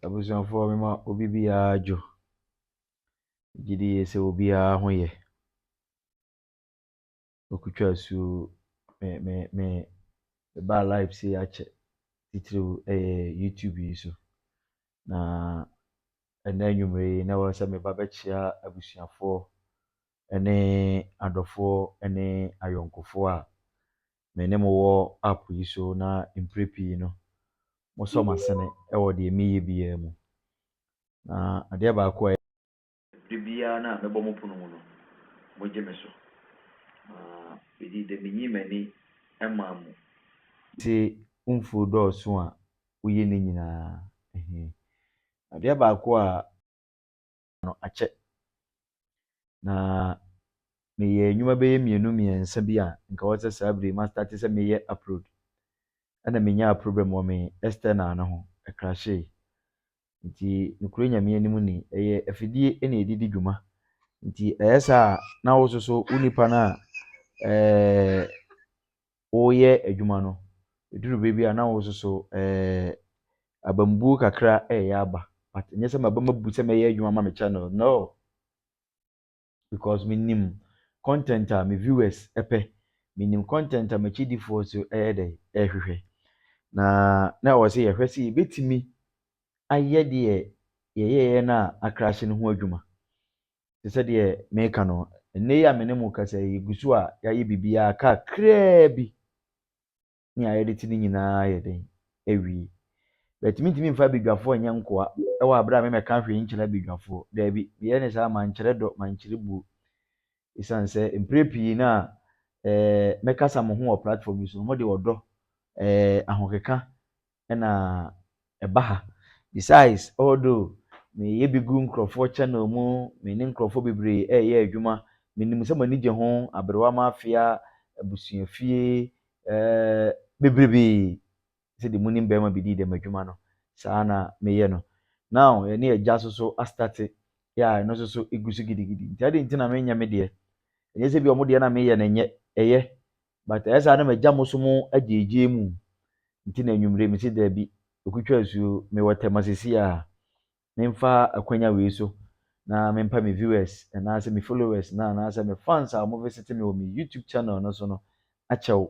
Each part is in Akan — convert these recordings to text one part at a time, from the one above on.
abusuafoɔ mema obi biara dwo gidi sɛ obiara ho yɛ okutwa asuo me ba live sei akyɛ titiriw YouTube yi so na ɛnɛ anwummere yi na wɔn sɛ meba bɛkyia abusuafoɔ ne adɔfoɔ ne ayɔnkofoɔ a me ne mo wɔ app yi so na mpere pii no mosɔ m'asene wɔ deɛ meyɛ biara mu na adeɛ baako a de biara na mebɔ mo pono mu no mogye me so Bediide menyi m'ani ma mo sɛ mfuo dɔɔso a woyɛ ne nyinaa adeɛ baako a no akyɛ na meyɛ nnwuma bɛyɛ mmiɛnsa bi a nka wɔsɛ saa bere ma start sɛ meyɛ upload ɛna menyaa problem wɔ me external no ho ɛkrahye nti nokura nyame anim ni ɛyɛ afidie na ɛdidi dwuma nti ɛyɛ saa na wo so wo nipa no a woyɛ adwuma no ɛduru baabi a na wo so abambuo kakra ɛyɛ aba but nyɛ sɛ maba mabu sɛ mɛyɛ adwuma ma me channel no because menim content a me viewers ɛpɛ menim content a m'akyidifoɔ so ɛyɛ dɛ ɛhwehwɛ na ɛwɔ sɛ yɛhwɛ sɛ yɛbɛtumi ayɛ deɛ yɛyɛyɛ no a akrahye no ho adwuma te sɛ deɛ meka no ɛnnɛ yi a me ne mo kasa yɛgu so a yɛayɛ biribiara kakraa bi ne a yɛde te no nyinaa yɛ den awie bɛtumi mfa abadwafoɔ nyɛ nkoa ɛwɔ abere a memɛka hwee nkyerɛ abadwafoɔ daabi meyɛ ne saa mankyerɛ dɔ mankyerɛ buo ɛsiane sɛ mpere pii no a mɛkasa mo ho wɔ platform yi so mo de ɔdɔ ahokeka ɛna ɛba ha besides although meyɛ bi gu nkurɔfoɔ channel mu me ne nkurɔfoɔ bebree ɛyɛ adwuma menim sɛ m'ani gye ho aberewa mafia abusuafie bebrebe sɛdeɛ munim Berma Bediide m'adwuma no saa na meyɛ no now yɛne agya so astarte yɛ a ɛno so ɛgu so gidigidi nti ade nti na menyɛ me deɛ ɛnyɛ sɛ bi ɔmo deɛ na meyɛ no nyɛ ɛyɛ but ɛyɛ saa na magya mo so mo agyeegye mu nti na anwummere me si daabi okutwa asuo mewɔ tɛma sesi a memfa akwanya wei so na mempa me viewers anaasɛ me followers na anaasɛ me fans a ɔmo visit me wɔ me YouTube channel no so no akyɛw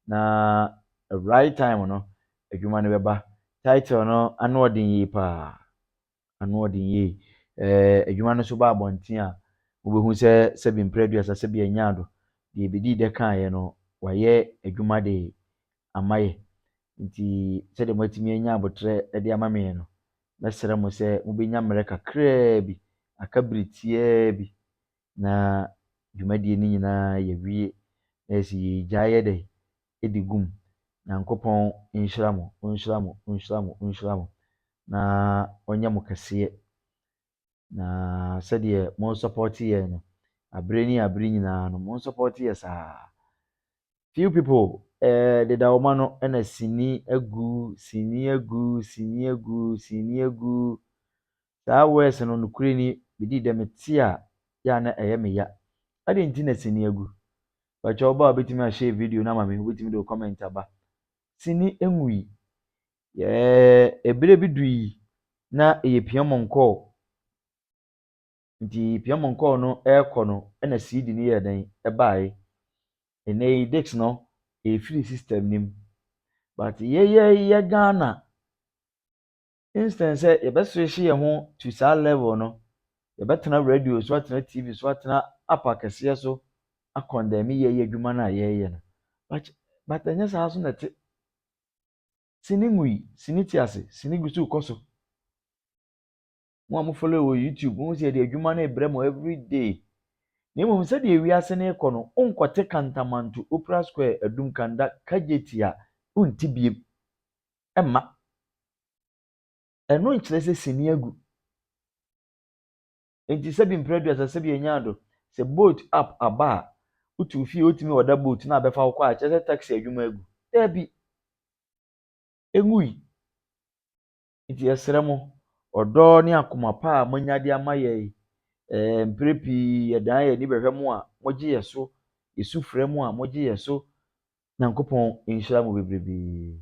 na right time no adwuma no bɛba title no ano ɔden yie paa ano ɔden yie adwuma no so ba abɔnten a wobɛhu sɛ sɛbi mpere aduasa sɛbi anyado deɛ Bediide kaeɛ no wayɛ adwuma de ama yɛ nti sɛdeɛ moatumi anya abotrɛ de ama me no mɛsrɛ mo sɛ mobɛnya mmerɛ kakraa bi aka bere tiaa bi na dwumadie no nyinaa yɛwie na yɛsɛ yɛgyae yɛ dɛ ɛdi gum nyankopɔn nhyira mo ɔnhyira mo ɔnhyira mo ɔnhyira mo na ɔnyɛ mo kɛseɛ na sɛdeɛ mo support yɛ no abere ni abere nyinaa no mo support yɛ saa few people deda wɔma no ɛna sini agu saa words no nokure ni Bediide mete a yɛ na ɛyɛ me ya ade nti na sini agu bakyɛ ɔba a obetumi share video na ma me obetumi de comment aba sini engui ebere bi du yi na ɛyɛ piamonkɔ nti piamonkɔ no ɛkɔ no ɛna CD no yɛ den ɛbae ɛnɛ yi disc no ɛfiri system nim but yɛyɛ Ghana instance sɛ yɛbɛsrehye yɛn ho to saa level no yɛbɛtena radio so atena TV so atena app akɛseɛ so akɔndɛme yɛyɛ adwuma no a yɛyɛ no but ɛnyɛ saa so na ɛte sini ngui sini ti ase sini gu so kɔ so mo a mo follow wɔ YouTube mo sɛ yɛde adwuma no ɛbrɛ mo every day na mmom sɛdeɛ wiase no ɛkɔ no wonkɔte kantamanto Opera Square adum kanda kageti a wonti biem ɛma ɛno nkyerɛ sɛ sini agu enti sɛbi mpere aduasa sɛbi anyado sɛ boat app aba a wotu fie wotumi wɔda boat na abɛfa wo kɔ a kyerɛ sɛ taxi adwuma agu dabi engui enti yɛsrɛ mo ɔdɔ ne akoma pa a monyade ama yɛ mpere pii yɛdan yɛ ni bɛhwɛ mo a mogye yɛ so yɛsu frɛ mo a mogye yɛ so nyankopɔn nhyira mo bebrebe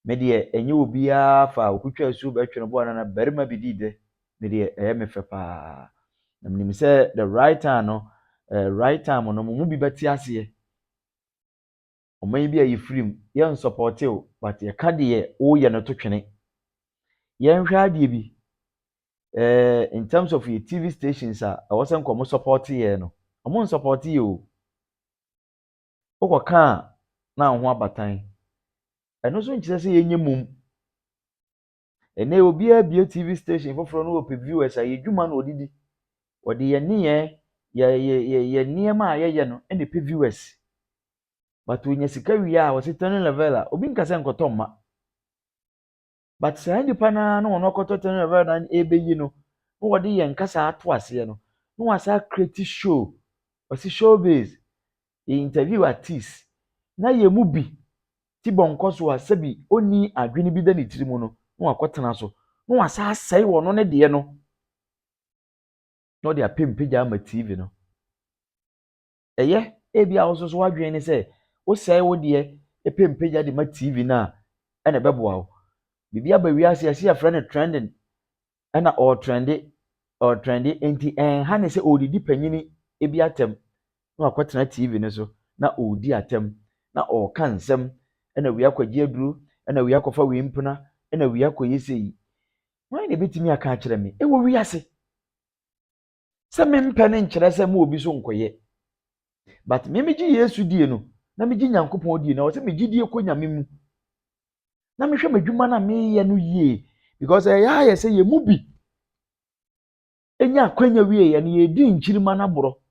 me de enye obiara fa okutwa asu betwe no bo na Berma Bediide me de me fe pa na me say the right time no right time no mo bi beti ase oman bi ayi free ye support you but ye ka de o ye no to twene ye nhwe ade bi in terms of your TV stations I wasn't come support ye no omo support you okwa na ho abatan eno so nkyere se ye nyemum ene obi abie TV station foforo no ope viewers aye dwuma na odidi odi ye ne ye niema a ye no ene pe viewers but when sika wi a wose turning level a obi nka se nkoto mma but say nipa na no no koto turning level na ebeyi no no wodi ye nkasa ato ase no no wasa create show wasi showbiz interview artist na ye mu bi ti bonko so a sabi oni adwene bi da ne tirimu no no akotena so no wasa asai wo no ne de no no de apempagya ama TV no eye ebi a woso so wadwen ne se wo sai wo de epempagya de ma TV na ene beboa wo bibi aba wiase ase afra ne trending ena or trendy enti ha ne se odidi panyini ebi atem no akotena TV ne so na odi atem na o kan nsem ena wi akwagie aduru ena wi akwafa wi mpuna ena wi akwayeseyi why ne betimi aka akere me e wo wiase se me mpe ne nkyere se mo obi so nkoye but me meji Yesu die no na meji Nyankopon die na wo se meji die ko nyame mu na mehwe madwuma na meyɛ no yie because ya ye se ye mu bi enya akwanya wie ye no ye di nkyirima na boro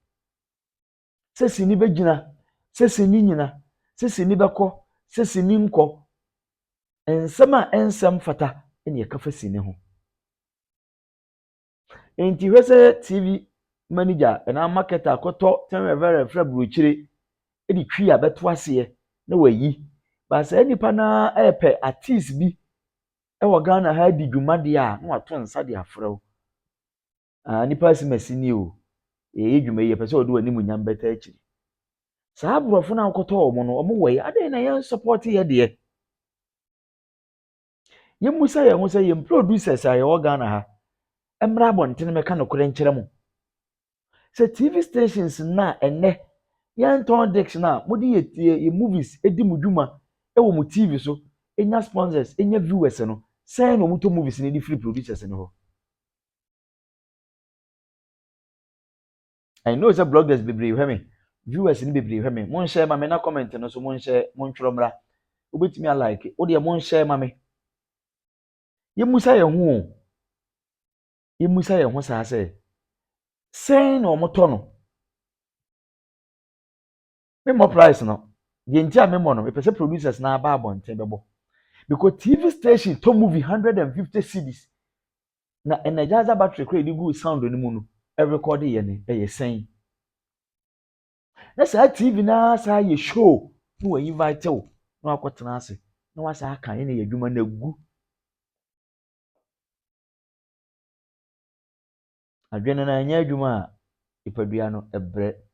se sini begina se sini nyina se sini beko se sini nko ensem a ensem fata ene ye kafa sini ho enti hwese TV manager na marketer akoto tenwe fra buruchire edi twi a beto ase na wayi ba sa nipa na epe artist bi e wo Ghana ha di dwumade a na wato nsa de afrew nipa simasi o ye dwuma ye pese odo animu nyam beta akiri sa abrofo na akoto omo no omo wei ade na ye support ye de ye musa ye ho se ye producers a ye wo Ghana ha emra abonten meka no kore nkyere mo se TV stations na enne yan ton dicks na modi ye movies edi mudwuma e wo mu TV so enya sponsors enya viewers no say no muto movies ni di free producers no ho I know say bloggers be brave me viewers ni be brave me mon share ma me na comment no so mon share mon tworo mra obetimi a like o de mon share ma me ye musa ye ho sa say no moto no me more price no ye ntia me mo no me pese producers na ba abonten bebo because TV station to movie 150 CDs na energizer battery credit good sound ni mu no e record ye ne e ye sen na sa TV na sa ye show no we invite wo no akotena ase na wa sa aka ye adwuma na gu adwene na anya adwuma ipadua no ebre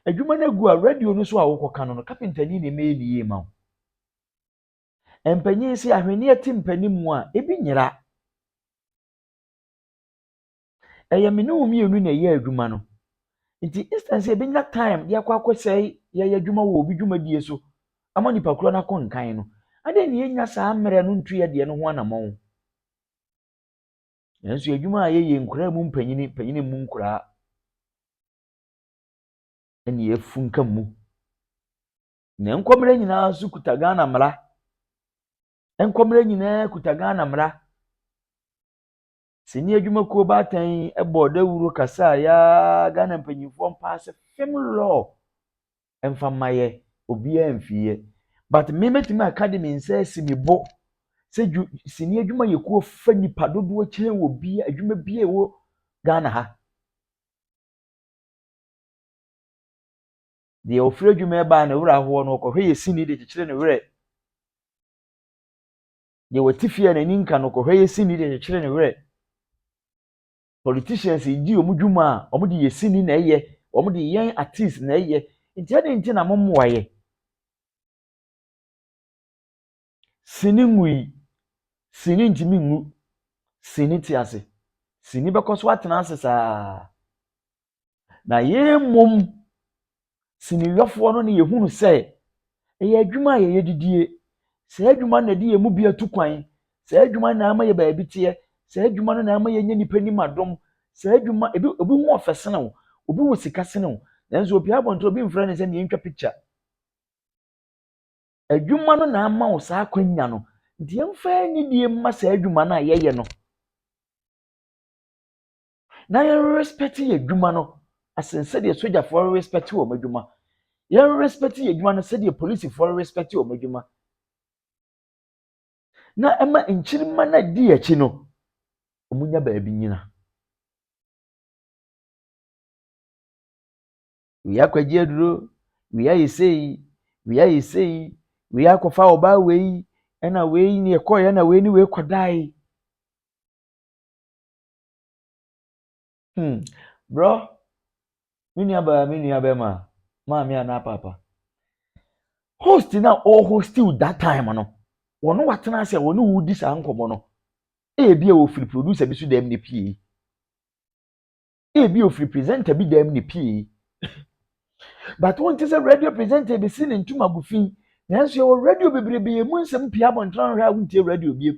adwuma na gu a radio no so a wokoka no carpenter ni me ni ye ma empanyin si ahwene ati mpanimu a ebi nyira eye me no mi enu na ye adwuma no nti instance e binya time dia kwa kwesai ye adwuma wo obi dwuma die so ama nipa kro na ko nkan no ade ne yenya saa mmere no ntu ye de no ho anamon enso adwuma a ye nkura mu panyini mu nkura ene ye funka mu na nkomre nyina su kuta Ghana mra nkomre nyina kuta Ghana mra sini adwuma ko batan e boda wuro kasa ya Ghana mpanyinfo mpaase fem law emfa maye obi amfiye but me metimi academy nsa simibo se sini adwuma ye ko fa nipa dodo kire wo bi adwuma bi e wo Ghana ha de ofre adwuma e ba na wura ho no ko hwe ye sini de kire ne wure de watifia na ninka no ko hwe ye sini de kire ne wure politicians yi omu dwuma a omu de ye sini na eye omu de yen artist na eye nti ade nti na mommoa ye sini ngui sini ntimi ngu sini ti ase sini bɛkɔ so atena ase saa na yɛmmom sini yɔfoɔ no ne yɛhunu sɛ ɛyɛ adwuma a yɛyɛ didie saa adwuma no na ɛde yɛn mu bi atu kwan saa adwuma na ama yɛ baabi teɛ saa adwuma no na ama yɛnyɛ nipa nim adom saa adwuma obi ho ɔfɛ sene wo obi wɔ sika sene wo nanso obi abɔnten obi mfrɛ ne sɛ yɛntwa picture adwuma no na ama wo saa kwanya no nti yɛmfa nidie mma saa adwuma no a yɛyɛ no na yɛn respect yɛ adwuma no asen sɛdeɛ sogyafoɔ respect wɔn adwuma yɛn respect yɛ adwuma no sɛdeɛ polisifoɔ respect wɔn adwuma na ɛma nkyirima na di akyi no wɔn nya baabi nyina wia kwagye aduro wia yɛsɛyi wia yɛsɛyi wia akɔfa ɔbaa wei ɛna wei ne ɛkɔɔ ɛna wei ne wei kɔdae bro me nua bɛma maame anaa papa host na ɔhostiw that time no wɔn watena ase a wɔn wudi saa nkɔmɔ no ebi a ofiri producer bi so dɛm ne pie ebi ofiri presenter bi dɛm ne pie but wɔn ti sɛ radio presenter bi si ne ntoma gu fi nanso yɛwɔ radio bebrebe yɛ mu nsɛm pia abɔntran hwɛ a wontie radio biem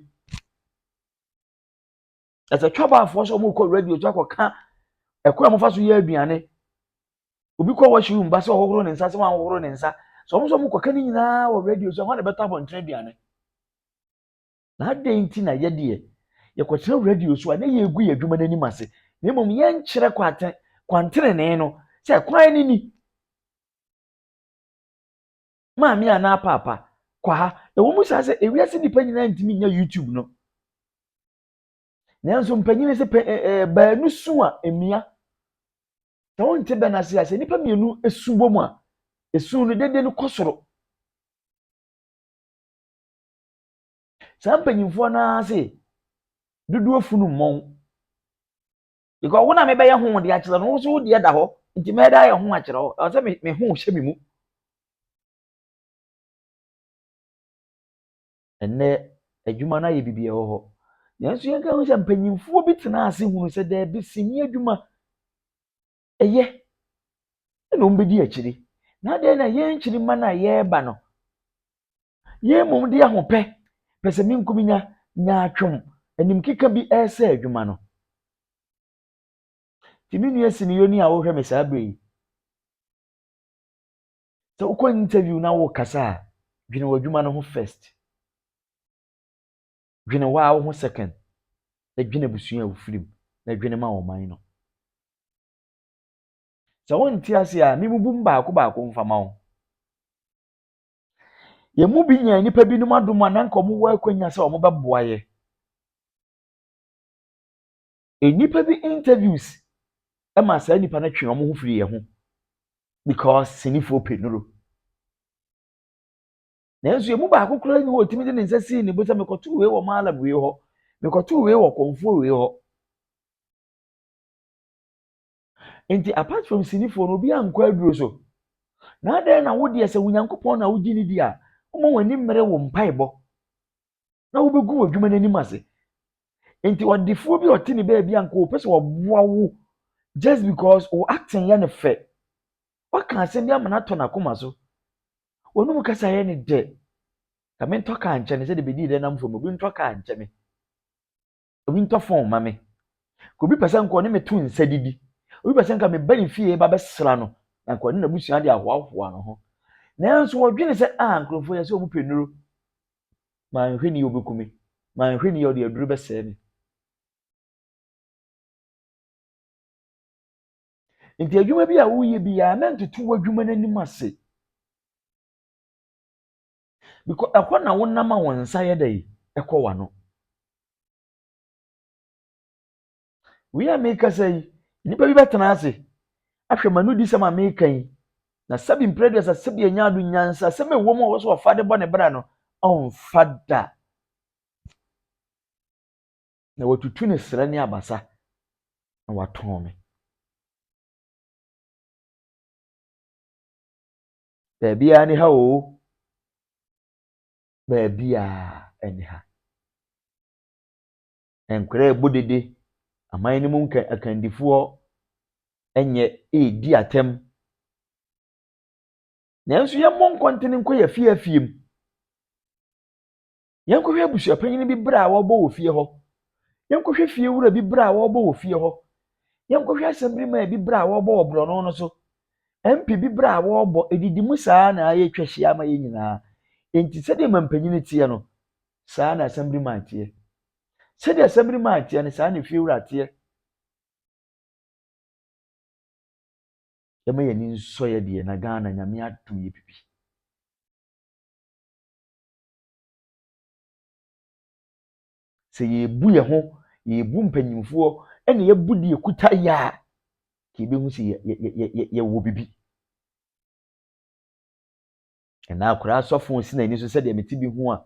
ɛsɛ twabaafoɔ so wɔn kɔ radio so akɔka ɛkɔ a wɔfa so yɛ aduane obi kɔ washroom ba sɛ ɔhohoro ne nsa sɛ wɔn ahohoro ne nsa so wɔn nso wɔn kɔka ne nyinaa wɔ radio so wɔn na bɛtɔ abɔntran aduane na adan nti na yɛdeɛ yɛkɔtena radio so a na yɛgu yɛ adwuma n'anim ase na mmom yɛnkyerɛ kwantenenee no sɛ kwan ne ni maame anaa papa kwa ha ɛwɔ mu saa sɛ ewiase nipa nyinaa ntumi nya YouTube no nanso mpanyin sɛ baanu su a emia na wɔnte bɛ n'ase a sɛ nipa mmienu esu bɔ mu a esu no dede no kɔ soro saa mpanyinfoɔ naa se dodoɔ funu mmɔn because wɔn a mebɛyɛ ho de akyerɛ no wɔn nso deɛ da hɔ nti mɛda ayɛ ho akyerɛ hɔ ɔsɛ me ho hyɛ me mu ɛnɛ adwuma no ayɛ bibi ɛwɔ hɔ nanso yɛn ka ho sɛ mpanyinfoɔ bi tena ase hunu sɛ dɛbi sini adwuma ɛyɛ ɛna wɔn bɛdi akyire na adeɛ na yɛn kyiri mma na yɛreba no yɛn mom de ahopɛ pɛ sɛ me nkumi nya atwom anim keka bi ɛsɛ adwuma no tìmí nua siniyɔ ni a wɔhwɛ me saa bere yi sɛ wokɔ interview na wɔkasa a dwene wɔ adwuma no ho first dwene wɔ a wo ho second na dwene busua a wofiri mu na dwene ma ɔman no sɛ wonte ase a memubum baako mfama wo yɛn mu bi nya nipa binom adom a nanka ɔmo wɔ akwanya sɛ ɔmo bɛboa yɛ nipa bi interviews ɛma saa nipa no twe ɔmo ho firi yɛn ho because sinifoɔ pɛ nuro nanso yɛn mu baako koraa ni hɔ otimi de ne nsa sii ne bo sɛ mekɔto wei wɔ maalam wei hɔ mekɔto wei wɔ kɔnfoɔ wei hɔ nti apart from sinifoɔ no obi ankɔ aduro so na adan na wo deɛ sɛ onyankopɔn na wogye ne di a wɔn w'ani mmerɛ wɔ mpaebɔ na wobɛgu wɔ adwuma n'anim ase nti ɔdefoɔ bi ɔte ne baabi anka wɔpɛ sɛ wɔboa wo just because wo acting yɛ ne fɛ waka asɛm bi ama no atɔ n'akoma so wɔnum kasa yɛ ne dɛ kame ntɔ kaa nkyɛn sɛ de bɛdi dɛ nam fam obi ntɔ kaa nkyɛn me obi ntɔ fɔn ma me ka obi pɛ sɛ nkɔ ne me to nsa didi obi pɛ sɛ nka me ba ne fie ba bɛsra no na nkɔ ne na busua de ahoahoa no ho nanso wɔdwene sɛ nkurɔfoɔ yɛ sɛ ɔmo pɛ nuro maa nhwɛ ni yɛ obɛkumi maa nhwɛ ni yɛ ɔde aduro bɛsɛɛ me nti adwuma bi a woyɛ biara mɛntoto w'adwuma n'anim ase because ɛkɔ na wonam a wɔn nsa yɛ dɛ ɛkɔ w'ano wei a meka sɛ yi nipa bi bɛtena ase ahwɛ ma no di sɛm a meka yi na sɛbi mprɛdeɛ sɛ sɛbi anya ado nyansa sɛm ɛwɔ mu a wɔ so ɔfa de bɔ ne bra no ɔmfa da na watutu ne srɛ ne abasa na watɔn me baabiara ne ha o baabi a ɛne ha nkwadaa ebu dede aman no mu akandifoɔ ɛnyɛ edi atɛm nanso yɛmmɔ nkɔntene nkɔ yɛ fie mu yɛnkɔhwɛ abusuapanyin bi bere a wɔbɔ wɔ fie hɔ yɛnkɔhwɛ fiewura bi bere a wɔbɔ wɔ fie hɔ yɛnkɔhwɛ asɛmbrima bi bere a wɔbɔ wɔ borɔno no so mp bi bere a wɔbɔ edidi mu saa na yɛtwa hyia ama yɛn nyinaa enti sɛdeɛ mampanyin teɛ no saa na asɛmbrima teɛ sɛdeɛ asɛmbrima teɛ no saa na fiewura teɛ yɛma yɛn nsɔ yɛ deɛ na Ghana nyame ato yɛ pipi sɛ yɛbu yɛn ho yɛbu mpanyinfoɔ ɛna yɛbu deɛ ekuta yɛ a ka yɛbɛhu sɛ yɛwɔ bibi ɛna akwaraa asɔfo si n'ani so sɛdeɛ mete bi ho a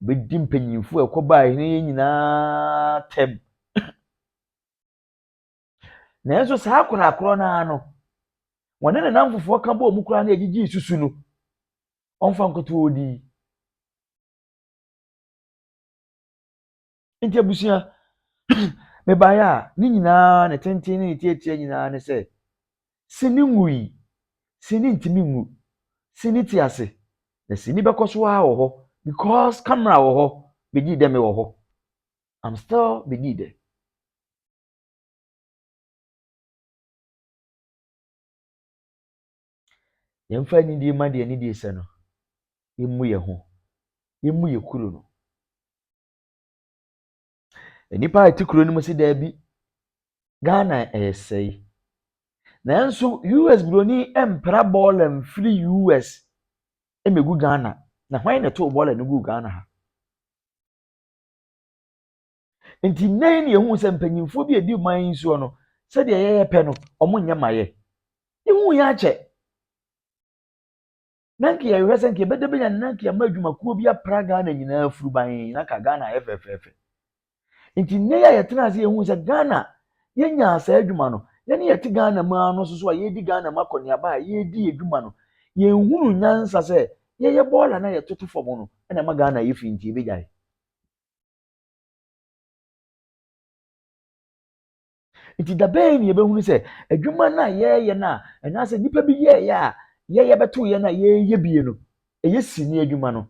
bɛdi mpanyinfoɔ a ɛkɔbaa yɛn nyinaa tɛm nanso saa akwaraa korɔ naa no wɔne ne nam fofoɔ ka bɔ ɔmo koraa na yɛgyegye susu no ɔmfa nkoto odi nti abusua mebaeɛ a ne nyinaa ne tenten ne ne tietie nyinaa ne sɛ sini ngui sini ntimi ngu sini ti ase na sini bɛkɔ so a wɔ hɔ because camera wɔ hɔ Bediide me wɔ hɔ I'm still Bediide yɛmfa nidie ma deɛ nidie sɛ no yɛmmu yɛn ho yɛmmu yɛ kuro no nipa a ɛte kuro no mu si daabi Ghana ɛyɛ sɛe nanso US broni ɛmpra bɔɔla mfiri US ɛmɛgu Ghana na hwan na ɛtoo bɔɔla no gu Ghana ha nti nan ne yɛhu sɛ mpanyinfoɔ bi edi man yi soɔ no sɛdeɛ yɛyɛ pɛ no ɔmo nyɛ ma yɛ yɛhu yɛ akyɛ nanka yɛhwɛ sɛ nka yɛbɛda bɛnya nanka yɛma adwumakuo bi apra Ghana nyinaa furu ban nanka Ghana ayɛ fɛfɛɛfɛ nti nne yɛ yɛtena ase yɛhu sɛ Ghana yɛnya saa adwuma no yɛne yɛte Ghana mu ano so a yɛdi Ghana mu akɔneaba a yɛdi adwuma no yɛnhunu nyansa sɛ yɛyɛ bɔɔla na yɛtoto fam no ɛna ma Ghana yɛ fi nti ebegyae nti dabɛn ne yɛbɛhunu sɛ adwuma no a yɛyɛ no a ɛnaasɛ nnipa bi yɛyɛ a yɛyɛ bɛto yɛ no a yɛyɛ bie no ɛyɛ sini adwuma no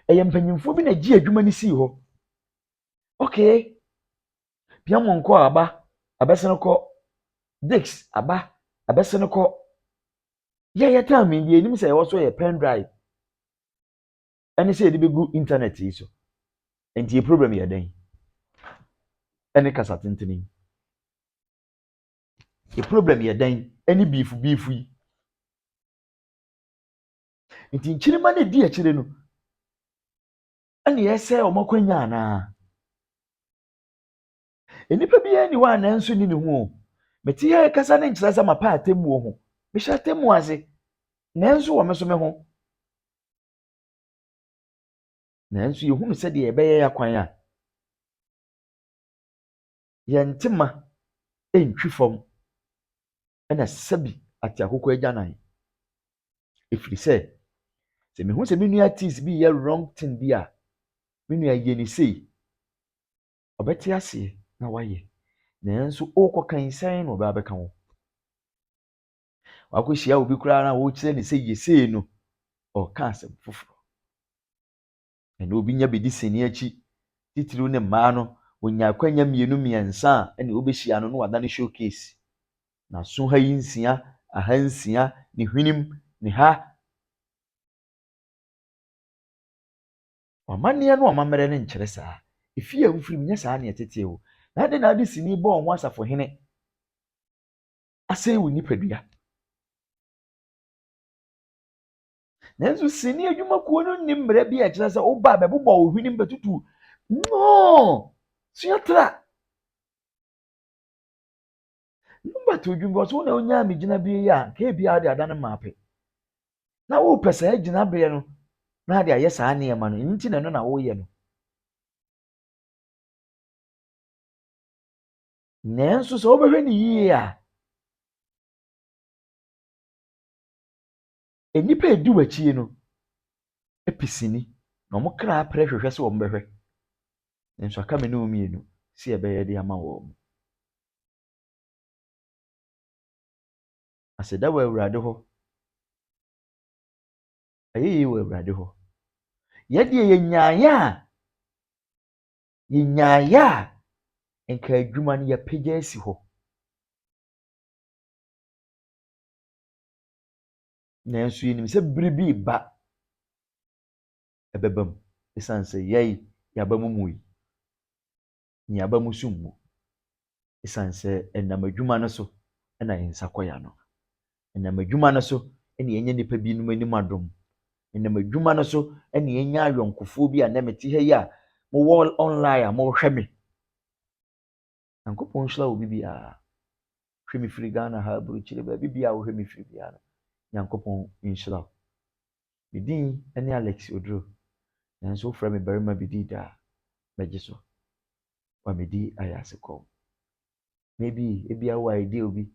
ɛyɛ mpanyinfoɔ bi na gye adwuma no sii hɔ okay piamo nkɔ aba abɛsɛn kɔ dix aba abɛsɛn kɔ yɛyɛ time deɛ anim sɛ ɛwɔ so yɛ pen drive ɛne sɛ yɛde bɛgu internet yi so nti yɛ problem yɛ dɛn ɛne kasa tenten yi yɛ problem yɛ dɛn ɛne biifu yi nti nkyirima no di akyire no ɛne yɛsɛ ɔmo akwanya anaa nipa bi ani wa nanso ni ne ho mete yɛ kasa ne nkyerɛ sɛ mapa atemmu wɔ ho mehyɛ atemmu ase nanso wɔ me so me ho nanso yɛhunu sɛdeɛ yɛbɛyɛ yɛ kwan a yɛntema ɛntwi fam ɛna sɛbi ate akokɔ agyanan ɛfiri sɛ mehu sɛ me nua tees bi yɛ wrong thing bi a me nua yɛ ne sei ɔbɛte aseɛ na wayɛ nanso ɔkɔ kan sɛn na ɔbɛba bɛka ho wakɔhyia obi koraa na wɔkyerɛ ne sɛ yɛsei no ɔka asɛm foforɔ ɛna obi nya bɛdi sini akyi titiriw ne mmaa no onya akwanya mmienu mmiɛnsa a ɛna wobɛhyia no na wada no showcase na so ha yi nsia aha nsia ne hwenem ne ha ɔmanneɛ no ɔmammerɛ no nkyerɛ saa ɛfie a wofiri nyɛ saa ne ɛtetee wo na ade na ade sini bɔ ho asafohene asɛe wo nipadua nanso sini adwumakuo no nim mmerɛ bi a ɛkyerɛ sɛ woba bɛbobɔ wo hwenem bɛtutu no suatra number to dwumbo so na onya me gyina bi ya ka bi ade ada no maape na wo pɛ saa gyina bere no na ade ayɛ saa ne ma no nti na no na wo yɛ no nanso so wobɛhwɛ ne yie a enipa edi w'akyi no pisini na ɔmo kra apere hwehwɛ sɛ ɔmo bɛhwɛ nso aka me ne omienu si ɛbɛyɛ de ama wɔn aseda wɔ awurade hɔ ayɛyie wɔ awurade hɔ yɛdeɛ yɛnyaayɛ a nka adwuma no yɛpagya asi hɔ nanso yɛnim sɛ bere bi ba ɛbɛba mu ɛsiane sɛ yɛaba mu yi yɛaba mu so mu ɛsiane sɛ ɛnam adwuma no so ɛna yɛn nsa kɔya no ɛnam adwuma no so ɛna yɛnya nnipa binom anim adom ɛnam adwuma no so ɛna yɛnya ayɔnkofoɔ bi a na mete ha yi a mowɔ online a mohwɛ me Nyankopɔn nhyira wo bibiara hwɛ me firi Ghana ha aburokyire baabi biara wohwɛ me firi biara no Nyankopɔn nhyira wo me din ne Alex Oduro nanso wofrɛ me Berma Bediide a bɛgye so wa me di ayɛ ase kɔm maybe ebia wo idea obi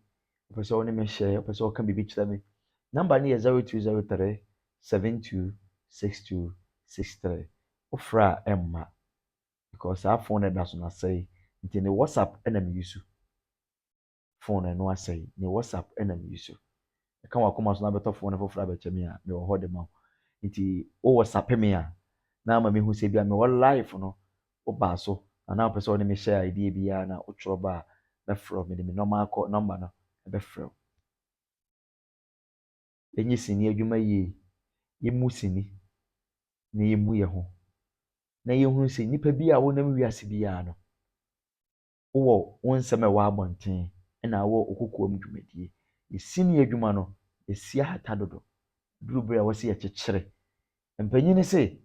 wopɛ sɛ wo ne me hyɛ wopɛ sɛ woka biribi kyerɛ me number no yɛ 0203 726263 wofrɛ a ɛmma because saa phone no da so na sɛe nti ne WhatsApp ɛna me use phone no asɛe ne WhatsApp ɛna me use ɛka wakoma so na bɛtɔ phone no foforɔ abɛkyɛ me a mewɔ hɔ de ma wo nti wo WhatsApp me a na ama mehu sɛ bia mewɔ live no woba so anaa wopɛ sɛ wo ne me hyɛ idea biara na wotwerɛ ba a bɛfrɛ me de me number no ɛbɛfrɛ wo ɛnyɛ sini adwuma yie yɛmu sini na yɛmu yɛ ho na yɛhu sɛ nnipa bi a wonam wiase biara no wowɔ wo nsɛm a ɛwɔ abɔnten ɛna wowɔ okokoam dwumadie yɛsini adwuma no yɛsi ahata dodo duru bere a wɔsɛ yɛkyekyere mpanyin sɛ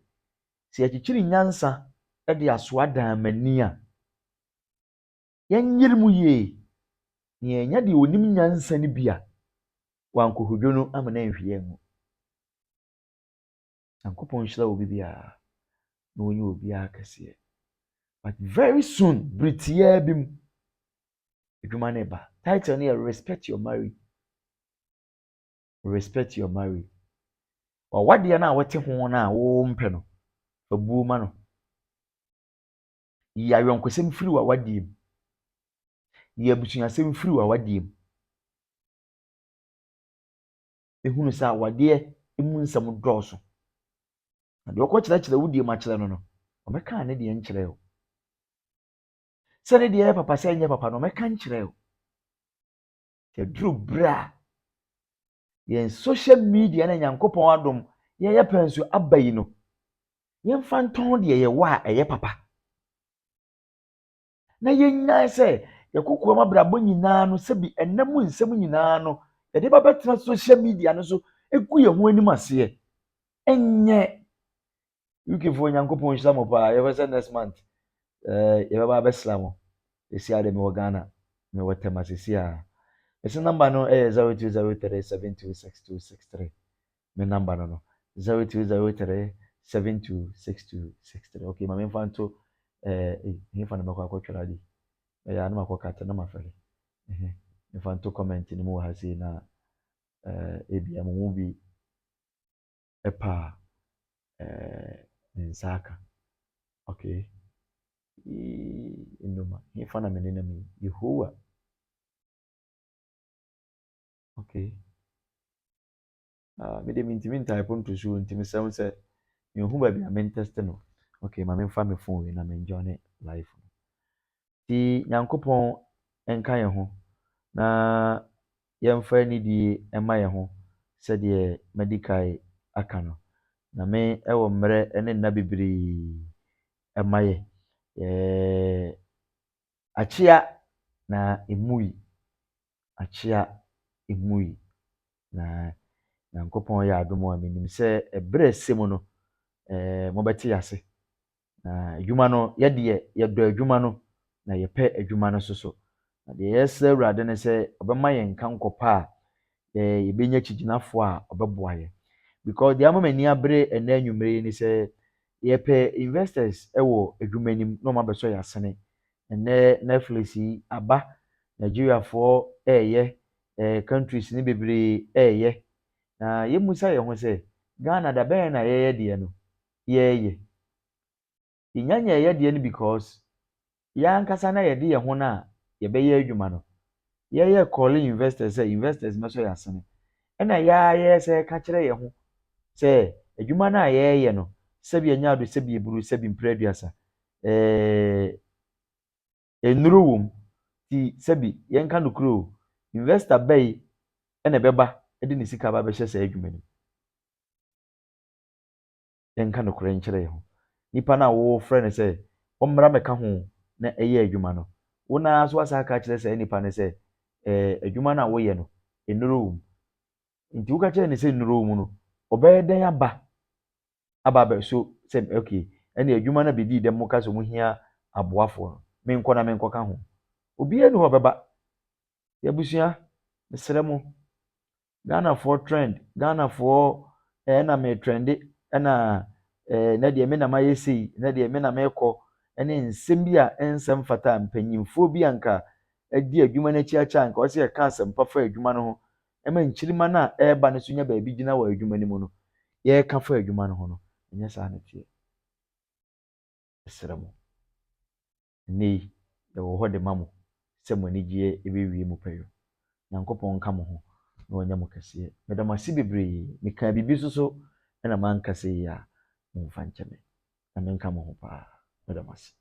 yɛkyekyere nyansa de asoa dan mani a yɛnyere mu yie na yɛnya deɛ onim nyansa no bi a wankɔhodwo no ama na nhwe yɛn mu Nyankopɔn nhyira wo bibiara na wɔnyɛ obiara kɛseɛ but very soon britiyaa bi mu adwuma no ba title no yɛ respect your marriage ɔwadeɛ no a wɔte ho no a wɔmpɛ no fa buo ma no yi ayɔnkosɛm firi w'awadeɛ mu yi abusuasɛm firi w'awadeɛ mu ehunu sɛ awadeɛ emu nsɛm dɔɔso na deɛ ɔkɔ kyerɛkyerɛ wo deɛ mu akyerɛ no no ɔmɛka ne deɛ nkyerɛ wo sɛ ne deɛ yɛ papa sɛ nyɛ papa no ɔmɛka nkyerɛ wo sɛ duru bere a yɛn social media na Nyankopɔn adom yɛyɛ pɛ nso aba yi no yɛmfa ntɔn deɛ yɛwɔ a ɛyɛ papa na yɛnyae sɛ yɛkokoam abrabɔ nyinaa no sɛbi ɛnam nsɛm nyinaa no yɛde bɛtena social media no so egu yɛn ho anim aseɛ ɛnyɛ UK4 Nyankopɔn nhyira mo paa yɛbɛ sɛ next month yɛbɛba abɛsra mo esi ade mewɔ Ghana mewɔ tema sesi a esi number no ɛyɛ 0203726263 me number no 0203726263 okay ma memfa nto hefa na mekɔ akɔtwara ade ɛyɛ anam akɔkata na mafɛre memfa nto comment no mu wɔ ha sei na ebia mo mu bi ɛpa ne nsa aka okay nnoma hefa na me nenam Yehowa okay me de mintimi ntaepo nto so ntimi sɛm sɛ mehu ba bi a mentest no okay ma memfa me phone na me enjoy ne live ti Nyankopɔn enka yɛn ho na yɛmfa nidie ɛma yɛn ho sɛdeɛ medical aka no na me ɛwɔ mmerɛ ne nna bebree ɛma yɛ akyea na emui na Nyankopɔn yɛ adom a menim sɛ ɛbrɛ ɛsɛ mu no mobɛte ase na adwuma no yɛdɔ adwuma no na yɛpɛ adwuma no so na deɛ yɛsrɛ Awurade ne sɛ ɔbɛma yɛn nka nkɔpa a yɛbɛnya kyigyinafoɔ a ɔbɛboa yɛn because deɛ ama m'ani abere ɛnɛ anwummere yi ne sɛ yɛpɛ investors ɛwɔ adwuma nim na ɔma bɛsɔ yɛ asene ɛnɛ Netflix yi aba Nigeriafoɔ ɛɛyɛ countries ne bebree ɛɛyɛ na yɛmmusa yɛn ho sɛ Ghana da bɛn na yɛyɛ deɛ no yɛyɛ yɛnyanya yɛyɛ deɛ no because yɛankasa na yɛde yɛn ho na yɛbɛyɛ adwuma no yɛyɛ calling investors sɛ investors mɛsɔ yɛ asene ɛna yɛayɛ sɛ ka kyerɛ yɛn ho sɛ adwuma no a yɛyɛ no sɛbi anya ado sɛbi eburu sɛbi mpere aduasa nnuro wɔ mu ti sɛbi yɛnka no kuro investor bɛyi ɛna ɛbɛba de ne sika ba bɛhyɛ saa adwuma no mu yɛnka no korɛ nkyerɛ yɛn ho nipa no a wɔfrɛ no sɛ ɔmmra mɛka ho na ɛyɛ adwuma no wɔn ara nso asa aka kyerɛ saa nipa no sɛ adwuma no a wɔyɛ no nnuro wɔ mu nti woka kyerɛ ne sɛ nnuro wɔ mu no ɔbɛyɛ dɛn aba abɛso sɛ okay ɛna adwuma no bɛdii dɛm mo ka sɛ mo hia aboafoɔ no menkɔ na menkɔka ho obiara ni hɔ bɛba yɛabusua mesrɛ mo ghanafoɔ trend ghanafoɔ ɛna me trendi ɛna na deɛ me na mayɛ sei na deɛ me na mekɔ ɛne nsɛm bi a ɛnsɛm fata mpanyimfoɔ bi anka adi adwuma no akyi akyɛ anka ɔsɛ yɛka asɛm pa fa adwuma no ho ɛma nkyirima no a ɛreba no so nya baabi gyina wɔ adwuma no mu no yɛreka fa adwuma no ho no ɛnyɛ saa na teɛ mesrɛ mo nnɛ yi yɛwɔ hɔ de ma mo sɛ mo anigyeɛ ɛbɛwie mu pɛyɛ nyankopɔn nka mo ho na ɔnyɛ mo kɛseɛ meda mo ase bebree meka biribi so ɛna mankasa yi a momfa nkyɛ me na menka mo ho paa meda mo ase